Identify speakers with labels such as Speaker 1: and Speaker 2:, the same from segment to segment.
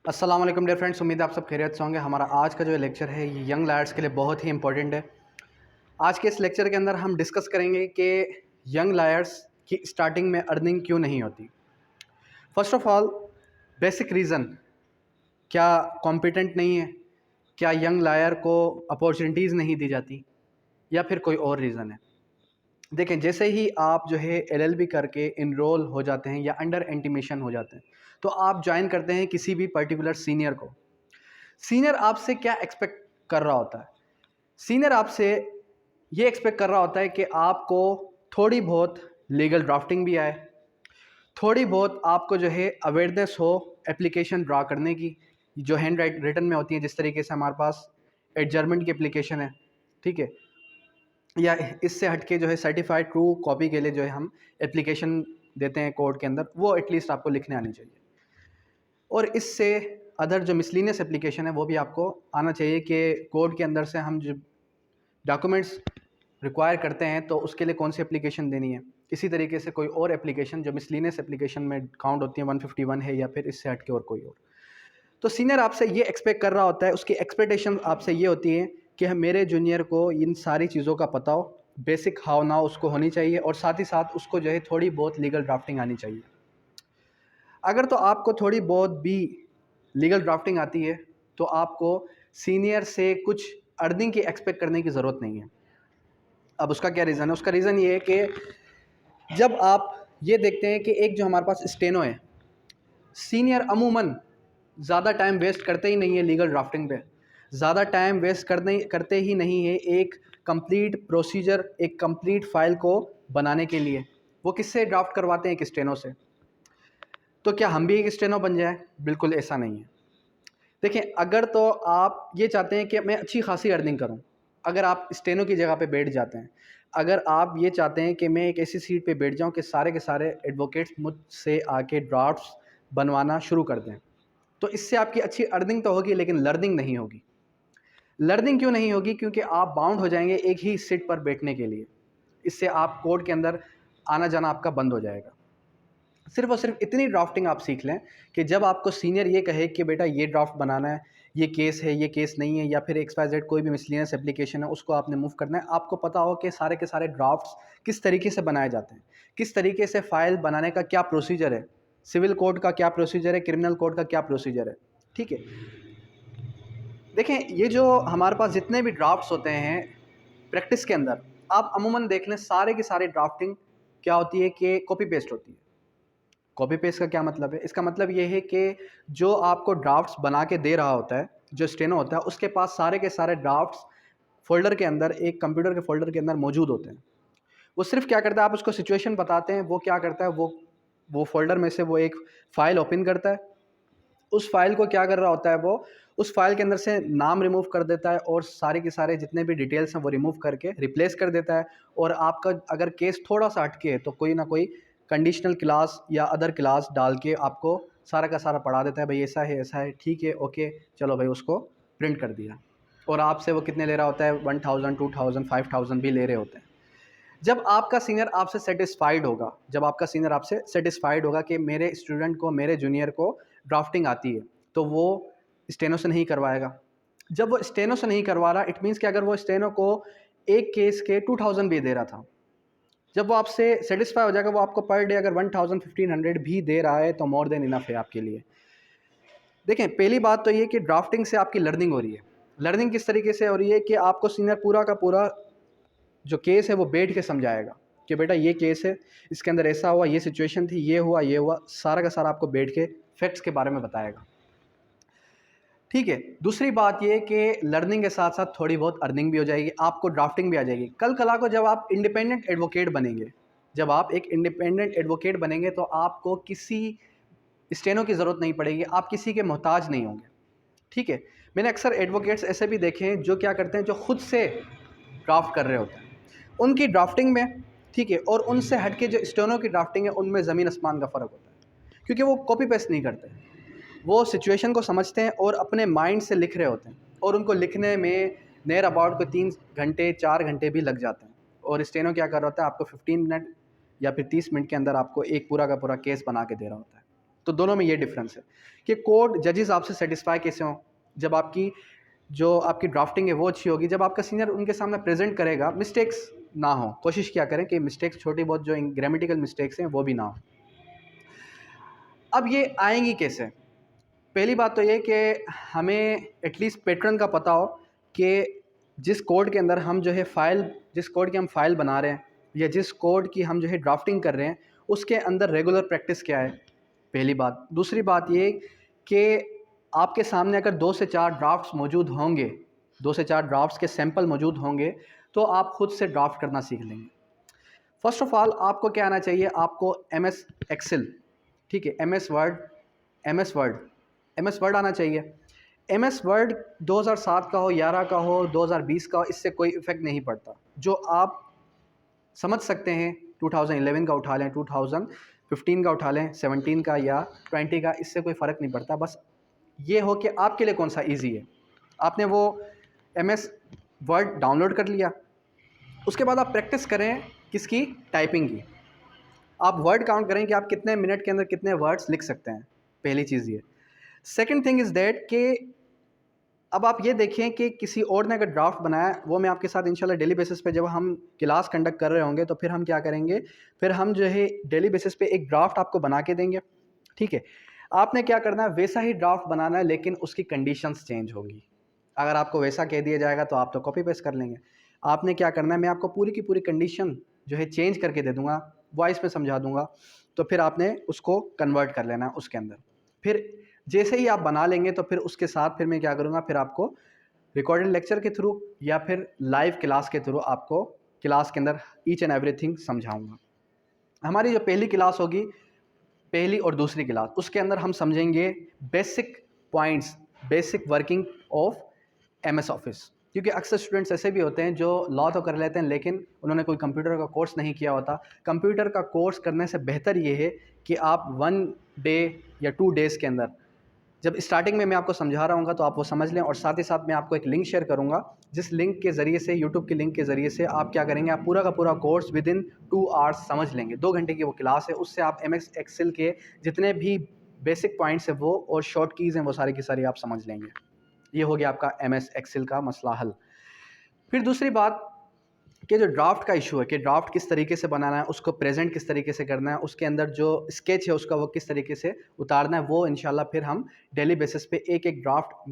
Speaker 1: अस्सलाम वालेकुम dear friends, उम्मीद है आप सब खैरियत से होंगे। हमारा आज का जो लेक्चर है ये यंग लायर्स के लिए बहुत ही इंपॉर्टेंट है। आज के इस लेक्चर के अंदर हम डिस्कस करेंगे कि यंग लायर्स की स्टार्टिंग में अर्निंग क्यों नहीं होती। First of all, basic reason, क्या कॉम्पिटेंट नहीं है, क्या यंग लायर को अपॉर्चुनिटीज़ नहीं दी जाती, या फिर कोई और रीज़न है। देखें, जैसे ही आप जो है एलएलबी करके इनरोल हो जाते हैं या अंडर इंटीमेशन हो जाते हैं, तो आप ज्वाइन करते हैं किसी भी पर्टिकुलर सीनियर को। सीनियर आपसे क्या एक्सपेक्ट कर रहा होता है? सीनियर आपसे ये एक्सपेक्ट कर रहा होता है कि आपको थोड़ी बहुत लीगल ड्राफ्टिंग भी आए, थोड़ी बहुत आपको जो है अवेयरनेस हो एप्लीकेशन ड्रा करने की, जो हैंड रिटन में होती है। जिस तरीके से हमारे पास एडजर्मेंट की एप्लीकेशन है, ठीक है, या इससे हटके जो है सर्टिफाइड ट्रू कॉपी के लिए जो है हम एप्लीकेशन देते हैं कोर्ट के अंदर, वो एटलीस्ट आपको लिखने आनी चाहिए। और इससे अदर जो मिसलिनियस एप्लीकेशन है वो भी आपको आना चाहिए कि कोर्ट के अंदर से हम जो डॉक्यूमेंट्स रिक्वायर करते हैं तो उसके लिए कौन सी एप्लीकेशन देनी है। इसी तरीके से कोई और एप्लीकेशन जो मिसलिनियस एप्लीकेशन में काउंट होती है 151 है, या फिर इससे हट के और कोई और। तो सीनियर आपसे ये एक्सपेक्ट कर रहा होता है, उसकी एक्सपेक्टेशन आपसे ये होती है कि मेरे जूनियर को इन सारी चीज़ों का पता हो, बेसिक हाउ नाउ उसको होनी चाहिए, और साथ ही साथ उसको जो है थोड़ी बहुत लीगल ड्राफ्टिंग आनी चाहिए। अगर तो आपको थोड़ी बहुत भी लीगल ड्राफ्टिंग आती है तो आपको सीनियर से कुछ अर्निंग की एक्सपेक्ट करने की ज़रूरत नहीं है। अब उसका क्या रीज़न है? उसका रीज़न ये है कि जब आप ये देखते हैं कि एक जो हमारे पास स्टेनो है, सीनियर अमूमन ज़्यादा टाइम वेस्ट करते ही नहीं है लीगल ड्राफ्टिंग पे, ज़्यादा टाइम वेस्ट करते ही नहीं है एक कंप्लीट प्रोसीजर, एक कंप्लीट फाइल को बनाने के लिए। वो किससे ड्राफ्ट करवाते हैं? एक स्टेनो से। तो क्या हम भी एक स्टेनो बन जाए? बिल्कुल ऐसा नहीं है। देखिए, अगर तो आप ये चाहते हैं कि मैं अच्छी खासी अर्निंग करूं, अगर आप स्टेनो की जगह पे बैठ जाते हैं, अगर आप ये चाहते हैं कि मैं एक ऐसी सीट पे बैठ जाऊं कि सारे के सारे एडवोकेट्स मुझसे आके ड्राफ्ट्स बनवाना शुरू कर दें, तो इससे आपकी अच्छी अर्निंग तो होगी लेकिन लर्निंग नहीं होगी। लर्निंग क्यों नहीं होगी? क्योंकि आप बाउंड हो जाएंगे एक ही सीट पर बैठने के लिए। इससे आप कोर्ट के अंदर आना जाना आपका बंद हो जाएगा। सिर्फ और सिर्फ इतनी ड्राफ्टिंग आप सीख लें कि जब आपको सीनियर ये कहे कि बेटा ये ड्राफ्ट बनाना है, ये केस है, ये केस नहीं है, या फिर XYZ कोई भी मिसलिनियस एप्लीकेशन है उसको आपने मूव करना है, आपको पता हो कि सारे के सारे ड्राफ्ट्स किस तरीके से बनाए जाते हैं, किस तरीके से फाइल बनाने का क्या प्रोसीजर है, सिविल कोड का क्या प्रोसीजर है, क्रिमिनल कोड का क्या प्रोसीजर है। ठीक है, देखें, ये जो हमारे पास जितने भी ड्राफ्ट्स होते हैं प्रैक्टिस के अंदर, आप अमूमन देख लें सारे के सारे ड्राफ्टिंग क्या होती है कि कॉपी पेस्ट होती है। कॉपी पेस्ट का क्या मतलब है? इसका मतलब ये है कि जो आपको ड्राफ्ट्स बना के दे रहा होता है, जो स्टेनो होता है, उसके पास सारे के सारे ड्राफ्ट्स फ़ोल्डर के अंदर, एक कंप्यूटर के फ़ोल्डर के अंदर मौजूद होते हैं। वो सिर्फ़ क्या करता है, आप उसको सिचुएशन बताते हैं, वो क्या करता है, वो फ़ोल्डर में से वो एक फ़ाइल ओपन करता है। उस फ़ाइल को क्या कर रहा होता है, वो उस फ़ाइल के अंदर से नाम रिमूव कर देता है और सारे के सारे जितने भी डिटेल्स हैं वो रिमूव करके रिप्लेस कर देता है। और आपका अगर केस थोड़ा-सा हटके है तो कोई ना कोई कंडीशनल क्लास या अदर क्लास डाल के आपको सारा का सारा पढ़ा देता है, भाई ऐसा है, ठीक है, ओके, चलो भाई, उसको प्रिंट कर दिया। और आपसे वो कितने ले रहा होता है? 1000, 2000, 5000 भी ले रहे होते हैं। जब आपका सीनियर आपसे सेटिस्फाइड होगा, जब आपका सीनियर आपसे सेटिस्फाइड होगा कि मेरे स्टूडेंट को, मेरे जूनियर को ड्राफ्टिंग आती है, तो वो स्टेनो से नहीं करवाएगा। जब वो स्टेनो से नहीं करवा रहा, इट मीन्स कि अगर वो स्टेनो को एक केस के 2000 भी दे रहा था, जब वो आपसे सेटिस्फाई हो जाएगा, वो आपको पर डे अगर 1000, 1500 भी दे रहा है तो मोर देन इनफ है आपके लिए। देखें, पहली बात तो ये कि ड्राफ्टिंग से आपकी लर्निंग हो रही है। लर्निंग किस तरीके से हो रही है कि आपको सीनियर पूरा का पूरा जो केस है वो बैठ के समझाएगा कि बेटा ये केस है, इसके अंदर ऐसा हुआ, ये सिचुएशन थी, ये हुआ, सारा का सारा आपको बैठ के फैक्ट्स के बारे में बताएगा। ठीक है, दूसरी बात ये कि लर्निंग के साथ साथ थोड़ी बहुत अर्निंग भी हो जाएगी, आपको ड्राफ्टिंग भी आ जाएगी। कल कला को जब आप इंडिपेंडेंट एडवोकेट बनेंगे, जब आप एक इंडिपेंडेंट एडवोकेट बनेंगे तो आपको किसी स्टेनो की ज़रूरत नहीं पड़ेगी, आप किसी के मोहताज नहीं होंगे। ठीक है, मैंने अक्सर एडवोकेट्स ऐसे भी देखे हैं जो क्या करते हैं, जो खुद से ड्राफ्ट कर रहे होते हैं। उनकी ड्राफ्टिंग में, ठीक है, और उनसे हटके जो स्टेनो की ड्राफ्टिंग है उनमें ज़मीन आसमान का फ़र्क होता है, क्योंकि वो कॉपी पेस्ट नहीं करते, वो सिचुएशन को समझते हैं और अपने माइंड से लिख रहे होते हैं, और उनको लिखने में नियर अबाउट को 3 घंटे 4 घंटे भी लग जाते हैं। और स्टेनो क्या कर रहा होता है, आपको 15 मिनट या फिर 30 मिनट के अंदर आपको एक पूरा का पूरा केस बना के दे रहा होता है। तो दोनों में ये डिफरेंस है कि कोड जजेस आपसे सेटिस्फाई कैसे हों, जब आपकी जो आपकी ड्राफ्टिंग है वो अच्छी होगी, जब आपका सीनियर उनके सामने प्रेजेंट करेगा मिस्टेक्स ना हो, कोशिश क्या करें कि मिस्टेक्स छोटी बहुत जो ग्रामेटिकल मिस्टेक्स हैं वो भी ना हो। अब ये आएंगी कैसे? पहली बात तो ये कि हमें एटलीस्ट पैटर्न का पता हो कि जिस कोड के अंदर हम जो है जिस कोड की हम फाइल बना रहे हैं या जिस कोड की हम जो है ड्राफ्टिंग कर रहे हैं उसके अंदर रेगुलर प्रैक्टिस क्या है, पहली बात। दूसरी बात ये कि आपके सामने अगर 2 से 4 ड्राफ्ट्स मौजूद होंगे, 2 से 4 ड्राफ्ट्स के सैंपल मौजूद होंगे, तो आप खुद से ड्राफ्ट करना सीख लेंगे। फर्स्ट ऑफ ऑल आपको क्या आना चाहिए? आपको MS एक्सेल, ठीक है, MS वर्ड आना चाहिए। MS वर्ड 2007 का हो, 11 का हो, 2020 का हो, इससे कोई इफेक्ट नहीं पड़ता। जो आप समझ सकते हैं 2011 का उठा लें, 2015 का उठा लें, 17 का या 20 का, इससे कोई फ़र्क नहीं पड़ता। बस ये हो कि आपके लिए कौन सा ईजी है। आपने वो MS वर्ड डाउनलोड कर लिया, उसके बाद आप प्रैक्टिस करें किसकी? टाइपिंग की। आप वर्ड काउंट करें कि आप कितने मिनट के अंदर कितने वर्ड्स लिख सकते हैं, पहली चीज़ ये। सेकंड थिंग इज़ दैट कि अब आप ये देखें कि किसी और ने अगर ड्राफ्ट बनाया, वो मैं आपके साथ इंशाल्लाह डेली बेसिस पे जब हम क्लास कंडक्ट कर रहे होंगे तो फिर हम क्या करेंगे, फिर हम जो है डेली बेसिस पे एक ड्राफ्ट आपको बना के देंगे, ठीक है। आपने क्या करना है, वैसा ही ड्राफ्ट बनाना है, लेकिन उसकी कंडीशंस चेंज होगी। अगर आपको वैसा कह दिया जाएगा तो आप तो कॉपी पेस्ट कर लेंगे। आपने क्या करना है, मैं आपको पूरी की पूरी कंडीशन जो है चेंज करके दे दूँगा, वॉइस में समझा दूँगा, तो फिर आपने उसको कन्वर्ट कर लेना है उसके अंदर। फिर जैसे ही आप बना लेंगे तो फिर उसके साथ फिर मैं क्या करूँगा, फिर आपको रिकॉर्डेड लेक्चर के थ्रू या फिर लाइव क्लास के थ्रू आपको क्लास के अंदर ईच एंड एवरीथिंग समझाऊँगा। हमारी जो पहली क्लास होगी, पहली और दूसरी क्लास, उसके अंदर हम समझेंगे basic points, basic working of MS office. क्योंकि अक्सर स्टूडेंट्स ऐसे भी होते हैं जो लॉ तो कर लेते हैं लेकिन उन्होंने कोई कंप्यूटर का कोर्स नहीं किया होता। कंप्यूटर का कोर्स करने से बेहतर ये है कि आप 1 डे या 2 डेज़ के अंदर, जब स्टार्टिंग में मैं आपको समझा रहा हूँ तो आप वो समझ लें, और साथ ही साथ मैं आपको एक लिंक शेयर करूँगा, जिस लिंक के ज़रिए से, यूट्यूब के लिंक के ज़रिए से आप क्या करेंगे, आप पूरा का पूरा कोर्स विद इन 2 आवर्स समझ लेंगे। 2 घंटे की वो क्लास है, उससे आप MS एक्सेल के जितने भी बेसिक पॉइंट्स हैं वो और शॉर्ट कीज़ हैं वो सारी की सारी आप समझ लेंगे। ये हो गया आपका MS एक्सेल का मसला हल। फिर दूसरी बात कि जो ड्राफ्ट का इशू है कि ड्राफ्ट किस तरीके से बनाना है, उसको प्रेजेंट किस तरीके से करना है, उसके अंदर जो स्केच है उसका वो किस तरीके से उतारना है, वो इंशाल्लाह फिर हम डेली बेसिस पे एक एक ड्राफ्ट,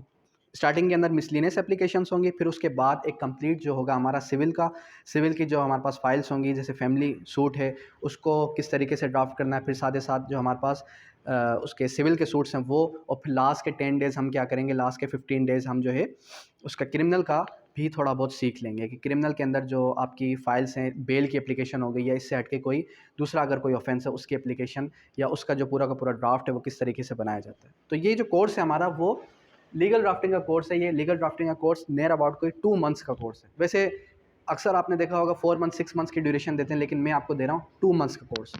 Speaker 1: स्टार्टिंग के अंदर मिसलिनियस एप्लीकेशंस होंगी, फिर उसके बाद एक कंप्लीट जो होगा हमारा सिविल की जो हमारे पास फाइल्स होंगी, जैसे फैमिली सूट है उसको किस तरीके से ड्राफ्ट करना है, फिर साथ ही साथ जो हमारे पास उसके सिविल के सूट्स हैं वो, और फिर लास्ट के 10 डेज़ हम क्या करेंगे, लास्ट के 15 डेज़ हम जो है उसका क्रिमिनल का भी थोड़ा बहुत सीख लेंगे कि क्रिमिनल के अंदर जो आपकी फ़ाइल्स हैं, बेल की एप्लीकेशन हो गई या इससे हट के कोई दूसरा अगर कोई ऑफेंस है उसकी एप्लीकेशन या उसका जो पूरा का पूरा ड्राफ्ट है वो किस तरीके से बनाया जाता है। तो ये जो कोर्स है हमारा वो लीगल ड्राफ्टिंग का कोर्स है। ये लीगल ड्राफ्टिंग का कोर्स नियर अबाउट कोई 2 मंथ्स का कोर्स है। वैसे अक्सर आपने देखा होगा 4 मंथ 6 मंथ्स की ड्यूरेशन देते हैं, लेकिन मैं आपको दे रहा हूँ 2 मंथ्स का कोर्स।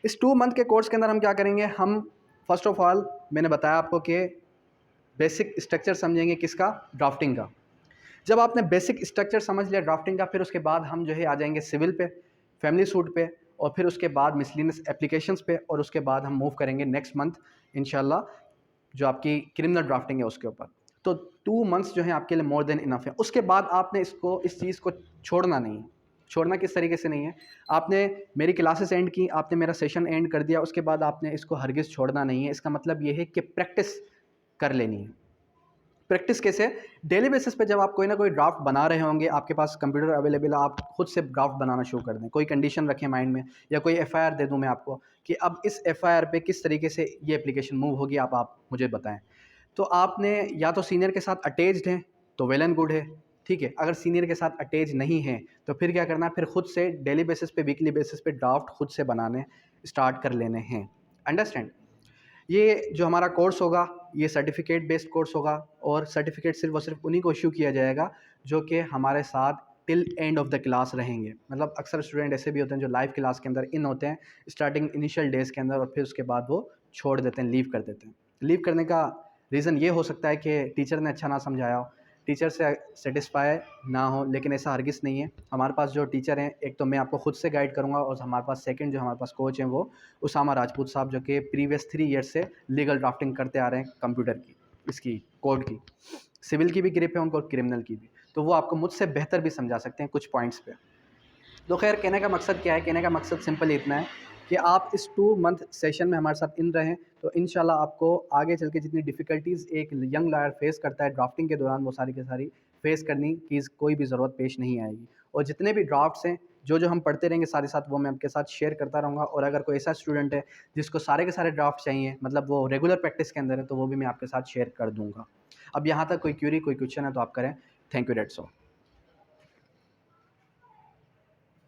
Speaker 1: इस 2 मंथ के कोर्स के अंदर हम क्या करेंगे, हम फर्स्ट ऑफ ऑल मैंने बताया आपको कि बेसिक स्ट्रक्चर समझेंगे किसका, ड्राफ्टिंग का। जब आपने बेसिक स्ट्रक्चर समझ लिया ड्राफ्टिंग का, फिर उसके बाद हम जो है आ जाएंगे सिविल पे, फैमिली सूट पे, और फिर उसके बाद मिसलिनियस एप्लीकेशंस पे, और उसके बाद हम मूव करेंगे नेक्स्ट मंथ इंशाल्लाह जो आपकी क्रिमिनल ड्राफ्टिंग है उसके ऊपर। तो 2 मंथ्स जो है आपके लिए मोर देन इनफ है। उसके बाद आपने इस चीज़ को छोड़ना नहीं है। छोड़ना किस तरीके से नहीं है, आपने मेरी क्लासेस एंड की, आपने मेरा सेशन एंड कर दिया, उसके बाद आपने इसको हरगिज़ छोड़ना नहीं है। इसका मतलब ये है कि प्रैक्टिस कर लेनी है। प्रैक्टिस कैसे? डेली बेसिस पे जब आप कोई ना कोई ड्राफ्ट बना रहे होंगे, आपके पास कंप्यूटर अवेलेबल है, आप खुद से ड्राफ्ट बनाना शुरू कर दें। कोई कंडीशन रखें माइंड में, या कोई FIR दे दूं मैं आपको कि अब इस FIR पे किस तरीके से ये एप्लीकेशन मूव होगी, आप मुझे बताएं। तो आपने या तो सीनियर के साथ अटैच्ड हैं तो वेल एंड गुड है, ठीक है। अगर सीनियर के साथ अटैच नहीं है तो फिर क्या करना है, फिर खुद से डेली बेसिस पे, वीकली बेसिस पे ड्राफ्ट खुद से बनाने स्टार्ट कर लेने हैं। अंडरस्टैंड? ये जो हमारा कोर्स होगा ये सर्टिफिकेट बेस्ड कोर्स होगा, और सर्टिफिकेट सिर्फ और सिर्फ उन्हीं को इशू किया जाएगा जो कि हमारे साथ till end of the class रहेंगे। मतलब अक्सर स्टूडेंट ऐसे भी होते हैं जो लाइव क्लास के अंदर इन होते हैं स्टार्टिंग इनिशियल डेज़ के अंदर, और फिर उसके बाद वो छोड़ देते हैं, लीव कर देते हैं। लीव करने का रीज़न ये हो सकता है कि टीचर ने अच्छा ना समझाया हो, टीचर से सेटिस्फाई ना हो, लेकिन ऐसा हरगिज़ नहीं है। हमारे पास जो टीचर हैं, एक तो मैं आपको खुद से गाइड करूँगा और हमारे पास सेकंड जो हमारे पास कोच हैं वो उसामा राजपूत साहब, जो कि प्रीवियस 3 ईयर्स से लीगल ड्राफ्टिंग करते आ रहे हैं कंप्यूटर की, इसकी कोड की। सिविल की भी ग्रिप है उनको और क्रिमिनल की भी, तो वो आपको मुझसे बेहतर भी समझा सकते हैं कुछ पॉइंट्स पे। तो खैर कहने का मकसद क्या है, कहने का मकसद सिंपल इतना है कि आप इस 2 मंथ सेशन में हमारे साथ इन रहें, तो इंशाल्लाह आपको आगे चल के जितनी डिफ़िकल्टीज़ एक यंग लॉयर फेस करता है ड्राफ्टिंग के दौरान, वो सारी की सारी फेस करने की कोई भी ज़रूरत पेश नहीं आएगी। और जितने भी ड्राफ्ट्स हैं, जो हम पढ़ते रहेंगे साथ ही साथ, वो मैं आपके साथ शेयर करता रहूँगा। और अगर कोई ऐसा स्टूडेंट है जिसको सारे के सारे ड्राफ्ट चाहिए, मतलब वो रेगुलर प्रैक्टिस के अंदर है, तो वो भी मैं आपके साथ शेयर कर दूँगा। अब यहाँ तक कोई क्वेरी, कोई क्वेश्चन है तो आप करें। Thank you, that's all.